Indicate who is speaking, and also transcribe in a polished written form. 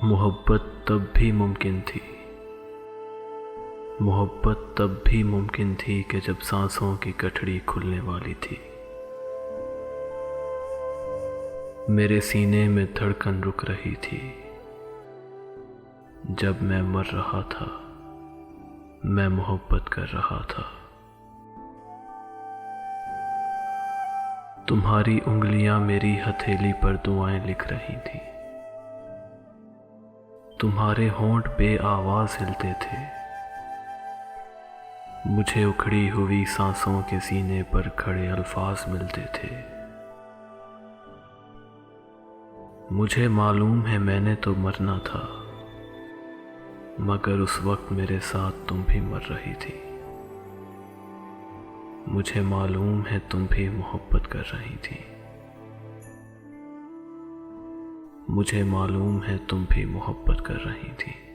Speaker 1: मोहब्बत तब भी मुमकिन थी। मोहब्बत तब भी मुमकिन थी कि जब सांसों की गठड़ी खुलने वाली थी। मेरे सीने में धड़कन रुक रही थी। जब मैं मर रहा था, मैं मोहब्बत कर रहा था। तुम्हारी उंगलियां मेरी हथेली पर दुआएं लिख रही थी। तुम्हारे होंठ पे आवाज हिलते थे। मुझे उखड़ी हुई सांसों के सीने पर खड़े अल्फाज मिलते थे। मुझे मालूम है मैंने तो मरना था, मगर उस वक्त मेरे साथ तुम भी मर रही थी। मुझे मालूम है तुम भी मोहब्बत कर रही थी। मुझे मालूम है तुम भी मोहब्बत कर रही थी।